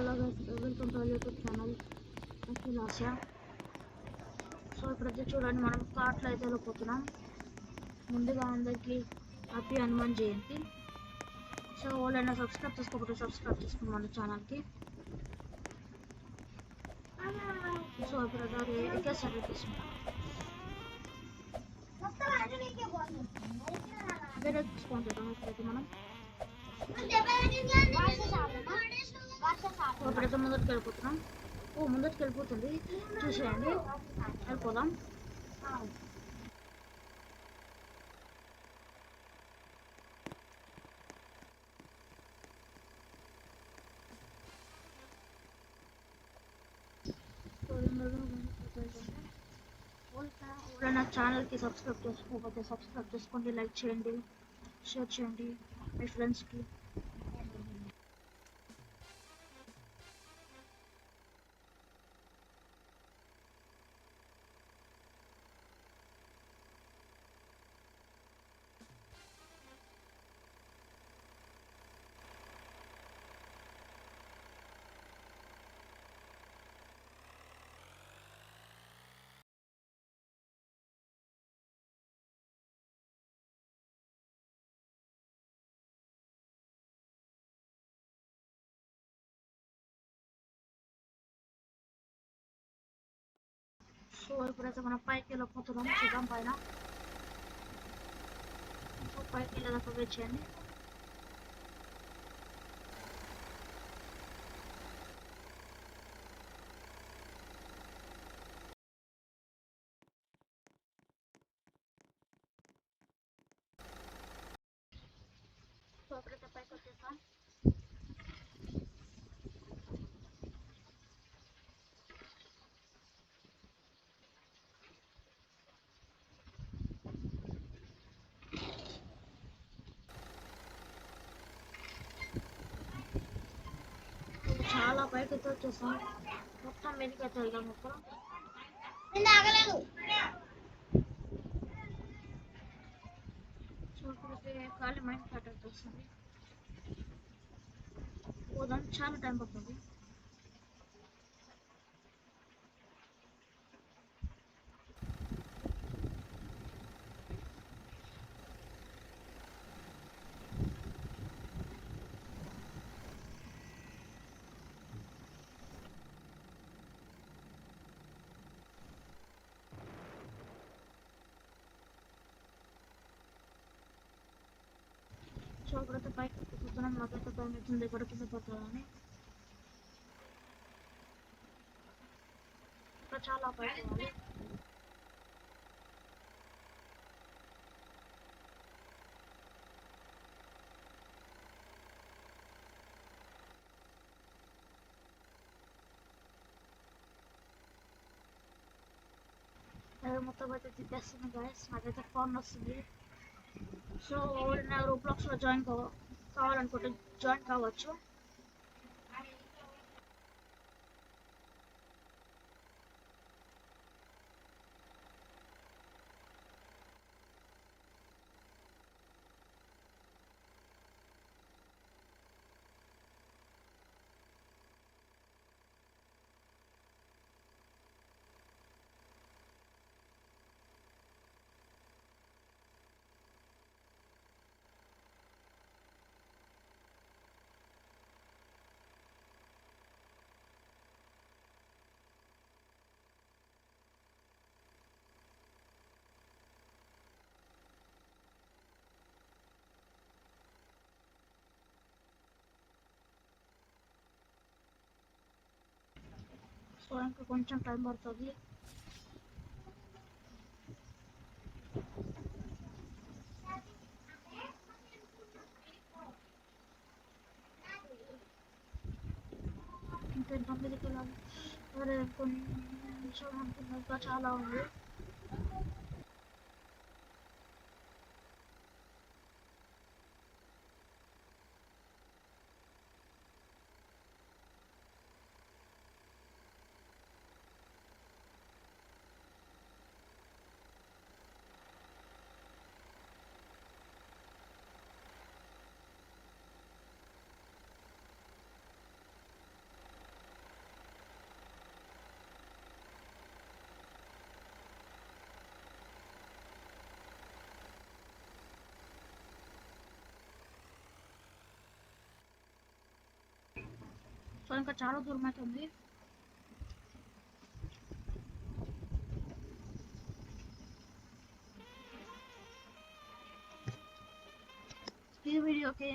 Hello guys, welcome to YouTube channel Akhilasya. So ఇప్పుడైతే చూడండి, మనం కార్ట్లో అయితే వెళ్ళిపోతున్నాం. ముందుగా అందరికీ హ్యాపీ హనుమాన్ జయంతి. సో వాళ్ళైనా సబ్స్క్రైబ్ చేసుకోకపోతే సబ్స్క్రైబ్ చేసుకోండి మన ఛానల్కి. సో ఇప్పుడు ఎక్కేసారి వేరే తీసుకొని చేద్దాం. ఇప్పుడైతే మనం ఇప్పుడైతే ముందరికి వెళ్ళిపోతున్నాం. ముందరికి వెళ్ళిపోతుంది, చూసేయండి. వెళ్ళిపోదాం. నా ఛానల్కి సబ్స్క్రైబ్ చేసుకోకపోతే సబ్స్క్రైబ్ చేసుకోండి, లైక్ చేయండి, షేర్ చేయండి మీ ఫ్రెండ్స్కి. సో ఇప్పుడైతే మనం పైకి వెళ్ళిపోతున్నాం. చూద్దాం పైన. సో పైకి వెళ్ళేదాకా వెయిట్ చేయండి. సో ఇప్పుడైతే పైకి వచ్చేస్తాం. చాలా పైకి అయితే వచ్చేస్తాం. మొత్తం మీదకి అయితే వెళ్దాం. మొత్తం సో ఇప్పుడైతే ఖాళీ మైండ్ కట్ అయితే వస్తుంది. పోదాం, చాలా టైం పడుతుంది. సో ఇప్పుడైతే పైకి ఎక్కుతున్నాం. నాకైతే భయం అవుతుంది ఎక్కడ కింద పడుతుందని. ఇంకా చాలా పైకి పోవాలి. మొత్తం అయితే తిప్పేస్తుంది గైస్, నాకైతే ఫోన్ వస్తుంది. సో నా రోబ్లాక్స్లో జాయిన్ కావాలనుకుంటే జాయిన్ కావచ్చు. సో ఇంకా కొంచెం టైం పడుతుంది. ఇంకా 9కి వెళ్ళాలి. అరే కొన్ని నిమిషాలు అనుకున్నాక చాలా ఉంది. సో ఇంకా చాలా దూరం అవుతుంది. ఈ వీడియోకి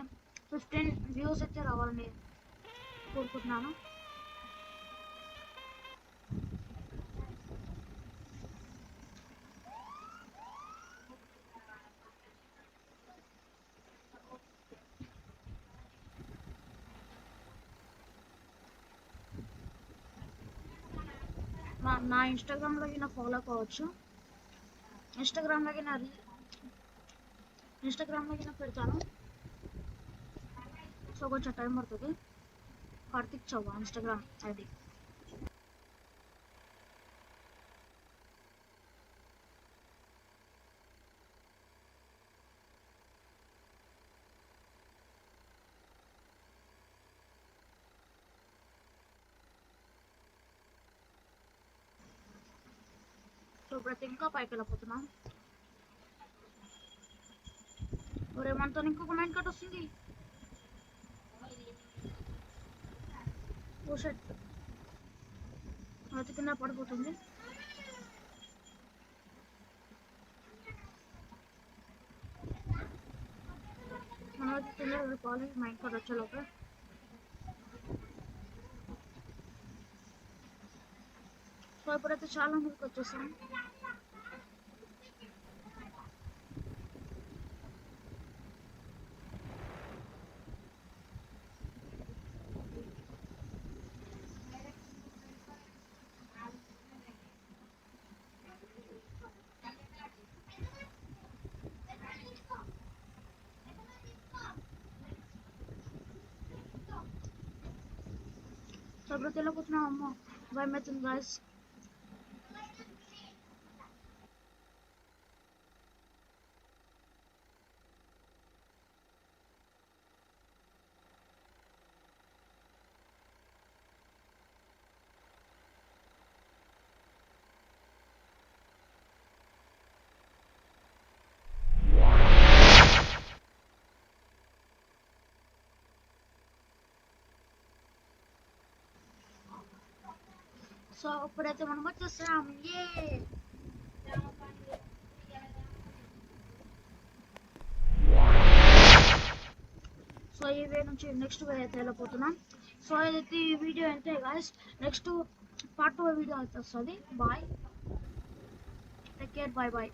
15 వ్యూస్ అయితే రావాలని కోరుకుంటున్నాను. నా ఇన్స్టాగ్రామ్లోకి నా ఫాలో కావచ్చు. ఇన్స్టాగ్రామ్లోకి నా పెడతాను. సో కొంచెం టైం పడుతుంది. కార్తిక్ చౌ ఇన్స్టాగ్రామ్ ఐడి. సో ఇప్పుడైతే ఇంకా పైకి వెళ్ళిపోతున్నాం. ఒరేమంతా ఇంకొక మైండ్ కట్ వస్తుంది. ఓ షట్, అది కింద పడిపోతుంది. మనం అయితే కింద వెళ్ళిపోవాలి మైండ్ కట్ వచ్చేలోపు. సో ఇప్పుడైతే చాలా ముందుకు వచ్చేసాం. సో ఇప్పుడైతే వెళ్ళిపోతున్నాం. అమ్మో భయం అవుతుంది గాయస్. సో ఇప్పుడైతే మనం వచ్చేసాం. సో ఈ వే నుంచి నెక్స్ట్ వే అయితే వెళ్ళిపోతున్నాం. సో ఇదైతే ఈ వీడియో అంతే గాయస్. నెక్స్ట్ పార్ట్ 2 వీడియో అయితే వస్తుంది. Bye, take care, bye bye.